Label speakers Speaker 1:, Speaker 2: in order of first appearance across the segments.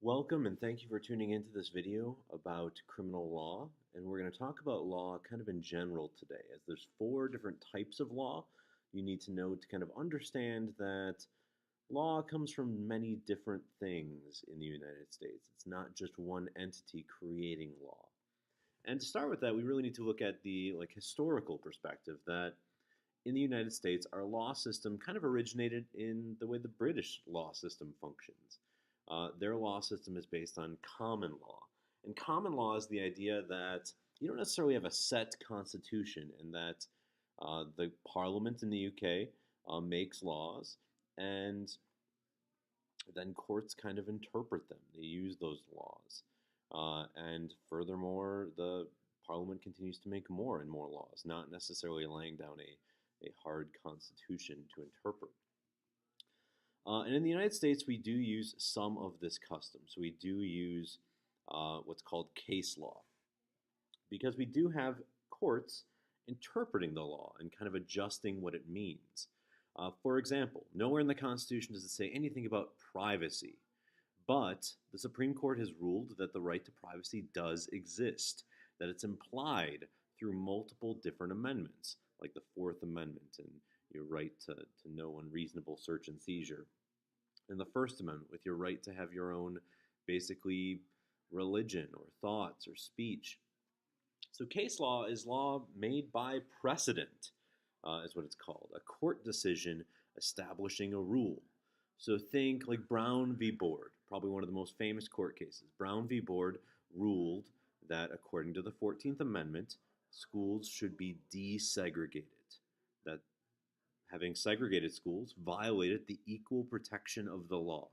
Speaker 1: Welcome and thank you for tuning into this video about criminal law. And we're going to talk about law kind of in general today, as there's four different types of law you need to know to kind of understand that law comes from many different things in the United States. It's not just one entity creating law. And to start with that, we really need to look at the historical perspective that in the United States, our law system kind of originated in the way the British law system functions. Their law system is based on common law. And common law is the idea that you don't necessarily have a set constitution, and that the parliament in the UK makes laws, and then courts kind of interpret them. They use those laws. And furthermore, the parliament continues to make more and more laws, not necessarily laying down a hard constitution to interpret. And in the United States, we do use some of this custom. So we do use what's called case law, because we do have courts interpreting the law and kind of adjusting what it means. For example, nowhere in the Constitution does it say anything about privacy, but the Supreme Court has ruled that the right to privacy does exist, that it's implied through multiple different amendments, like the Fourth Amendment and your right to no unreasonable search and seizure, and the First Amendment with your right to have your own, basically, religion or thoughts or speech. So case law is law made by precedent, is what it's called, a court decision establishing a rule. So think like Brown v. Board, probably one of the most famous court cases. Brown v. Board ruled that according to the 14th Amendment, schools should be desegregated, that having segregated schools violated the equal protection of the law.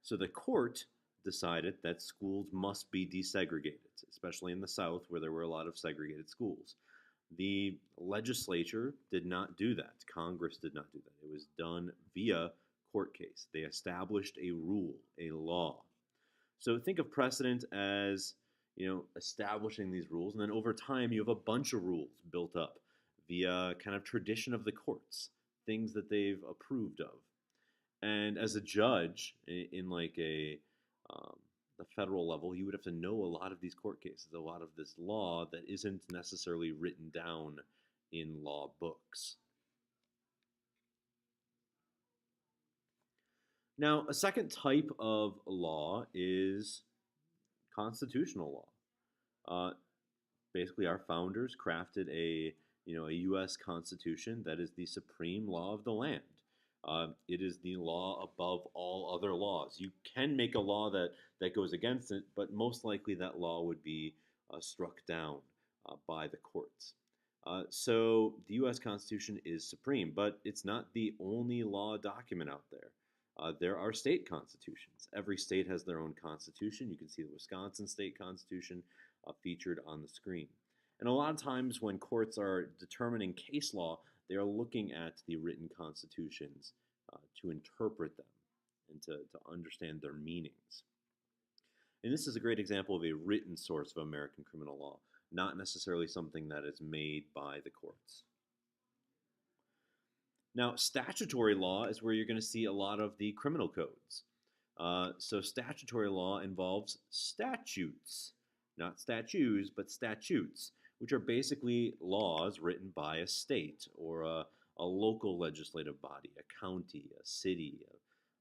Speaker 1: So the court decided that schools must be desegregated, especially in the South where there were a lot of segregated schools. The legislature did not do that. Congress did not do that. It was done via court case. They established a rule, a law. So think of precedent as, establishing these rules, and then over time you have a bunch of rules built up via kind of tradition of the courts, things that they've approved of. And as a judge in like the federal level, you would have to know a lot of these court cases, a lot of this law that isn't necessarily written down in law books. Now, a second type of law is constitutional law. Basically, our founders crafted a U.S. Constitution that is the supreme law of the land. It is the law above all other laws. You can make a law that goes against it, but most likely that law would be struck down by the courts. So the U.S. Constitution is supreme, but it's not the only law document out there. There are state constitutions. Every state has their own constitution. You can see the Wisconsin state constitution featured on the screen. And a lot of times when courts are determining case law, they are looking at the written constitutions to interpret them and to understand their meanings. And this is a great example of a written source of American criminal law, not necessarily something that is made by the courts. Now, statutory law is where you're going to see a lot of the criminal codes. So statutory law involves statutes, not statues, but statutes, which are basically laws written by a state or a local legislative body, a county, a city,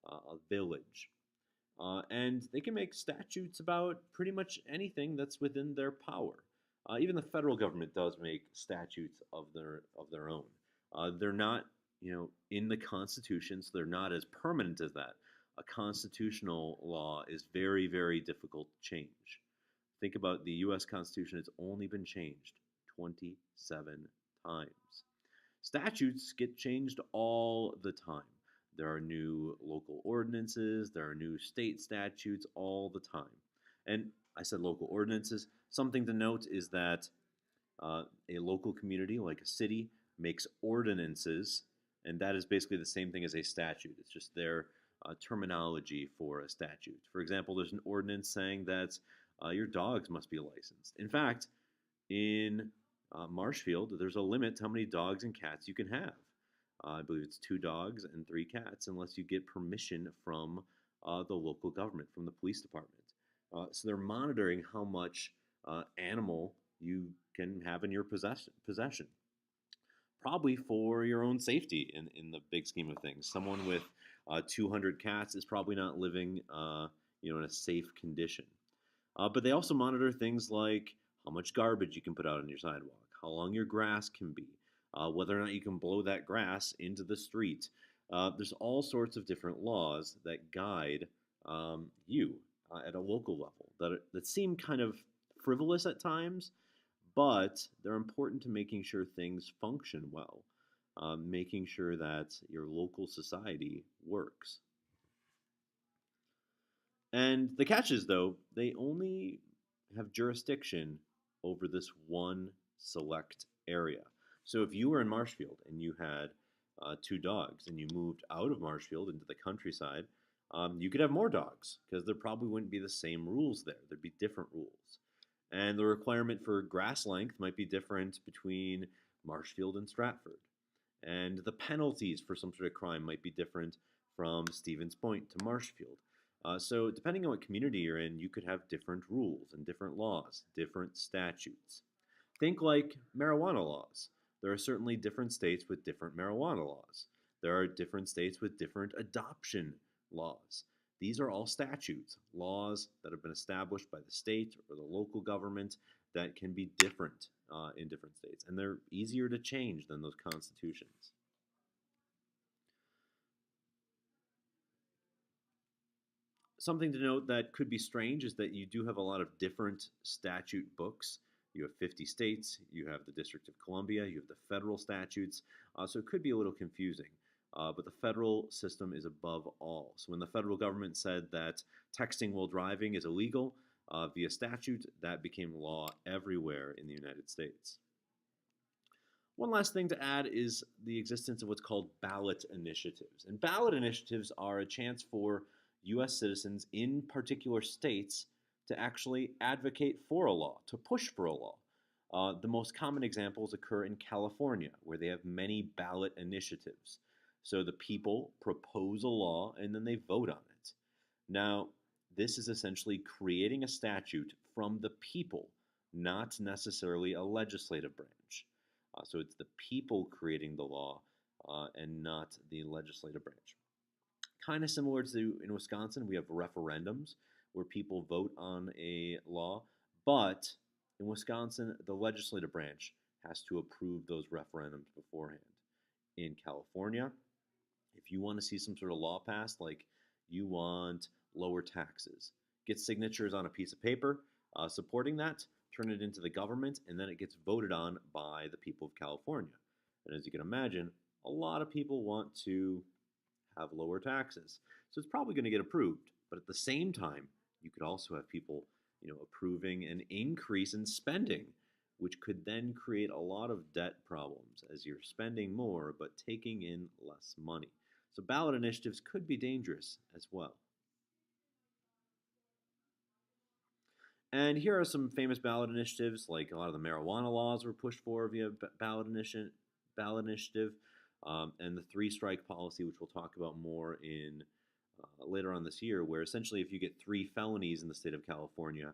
Speaker 1: a village. And they can make statutes about pretty much anything that's within their power. Even the federal government does make statutes of their own. They're not, in the Constitution, so they're not as permanent as that. A constitutional law is very, very difficult to change. Think about the U.S. Constitution, it's only been changed 27 times. Statutes get changed all the time. There are new local ordinances, there are new state statutes all the time. And I said local ordinances. Something to note is that a local community, like a city, makes ordinances, and that is basically the same thing as a statute. It's just their terminology for a statute. For example, there's an ordinance saying that your dogs must be licensed. In fact, in Marshfield, there's a limit to how many dogs and cats you can have. I believe it's 2 dogs and 3 cats, unless you get permission from the local government, from the police department. So they're monitoring how much animal you can have in your possession, probably for your own safety in the big scheme of things. Someone with 200 cats is probably not living in a safe condition. But they also monitor things like how much garbage you can put out on your sidewalk, how long your grass can be, whether or not you can blow that grass into the street. There's all sorts of different laws that guide you at a local level that seem kind of frivolous at times, but they're important to making sure things function well, making sure that your local society works. And the catch is, though, they only have jurisdiction over this one select area. So if you were in Marshfield and you had two dogs and you moved out of Marshfield into the countryside, you could have more dogs because there probably wouldn't be the same rules there. There'd be different rules. And the requirement for grass length might be different between Marshfield and Stratford. And the penalties for some sort of crime might be different from Stevens Point to Marshfield. So, depending on what community you're in, you could have different rules and different laws, different statutes. Think like marijuana laws. There are certainly different states with different marijuana laws. There are different states with different adoption laws. These are all statutes, laws that have been established by the state or the local government that can be different in different states. And they're easier to change than those constitutions. Something to note that could be strange is that you do have a lot of different statute books. You have 50 states, you have the District of Columbia, you have the federal statutes, so it could be a little confusing. But the federal system is above all. So when the federal government said that texting while driving is illegal via statute, that became law everywhere in the United States. One last thing to add is the existence of what's called ballot initiatives. And ballot initiatives are a chance for U.S. citizens in particular states to actually advocate for a law, to push for a law. The most common examples occur in California, where they have many ballot initiatives. So the people propose a law and then they vote on it. Now, this is essentially creating a statute from the people, not necessarily a legislative branch. So it's the people creating the law and not the legislative branch. Kind of similar to in Wisconsin, we have referendums where people vote on a law, but in Wisconsin, the legislative branch has to approve those referendums beforehand. In California, if you want to see some sort of law passed, like you want lower taxes, get signatures on a piece of paper supporting that, turn it into the government, and then it gets voted on by the people of California. And as you can imagine, a lot of people want to have lower taxes. So it's probably going to get approved. But at the same time, you could also have people, approving an increase in spending, which could then create a lot of debt problems as you're spending more but taking in less money. So ballot initiatives could be dangerous as well. And here are some famous ballot initiatives, like a lot of the marijuana laws were pushed for via ballot initiative, and the three-strike policy, which we'll talk about more in later on this year, where essentially if you get 3 felonies in the state of California,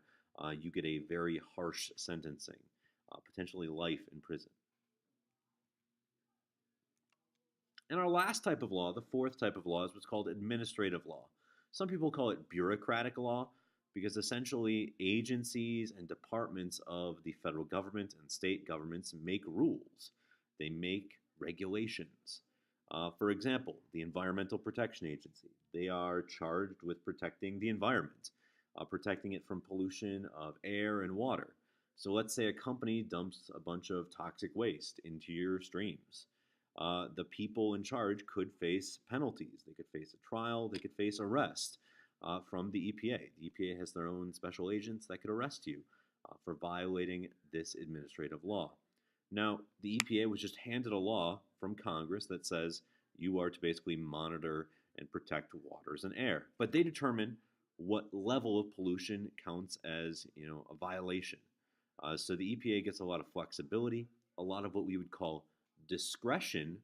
Speaker 1: you get a very harsh sentencing, potentially life in prison. And our last type of law, the fourth type of law, is what's called administrative law. Some people call it bureaucratic law because essentially agencies and departments of the federal government and state governments make rules. They make regulations. For example, the Environmental Protection Agency. They are charged with protecting the environment, protecting it from pollution of air and water. So let's say a company dumps a bunch of toxic waste into your streams. The people in charge could face penalties. They could face a trial. They could face arrest from the EPA. The EPA has their own special agents that could arrest you for violating this administrative law. Now, the EPA was just handed a law from Congress that says you are to basically monitor and protect waters and air. But they determine what level of pollution counts as, a violation. So the EPA gets a lot of flexibility, a lot of what we would call discretion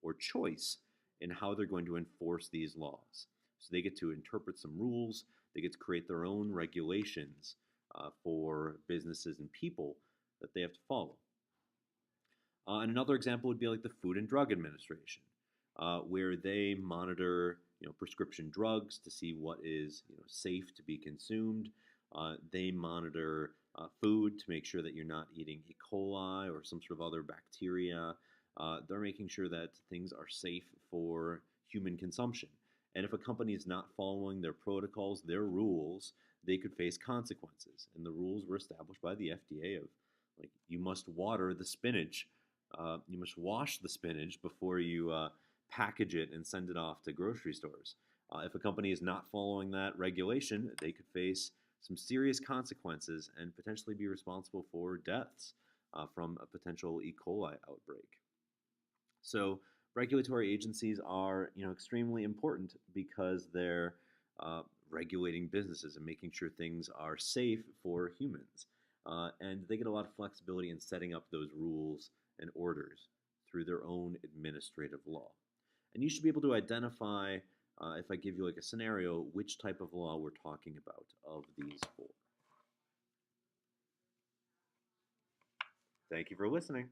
Speaker 1: or choice in how they're going to enforce these laws. So they get to interpret some rules, they get to create their own regulations for businesses and people that they have to follow. And another example would be like the Food and Drug Administration, where they monitor prescription drugs to see what is safe to be consumed. They monitor food to make sure that you're not eating E. coli or some sort of other bacteria. They're making sure that things are safe for human consumption. And if a company is not following their protocols, their rules, they could face consequences. And the rules were established by the FDA of like you must water the spinach, you must wash the spinach before you package it and send it off to grocery stores. If a company is not following that regulation, they could face some serious consequences and potentially be responsible for deaths from a potential E. coli outbreak. So regulatory agencies are extremely important because they're regulating businesses and making sure things are safe for humans. And they get a lot of flexibility in setting up those rules and orders through their own administrative law. And you should be able to identify, if I give you like a scenario, which type of law we're talking about of these four. Thank you for listening.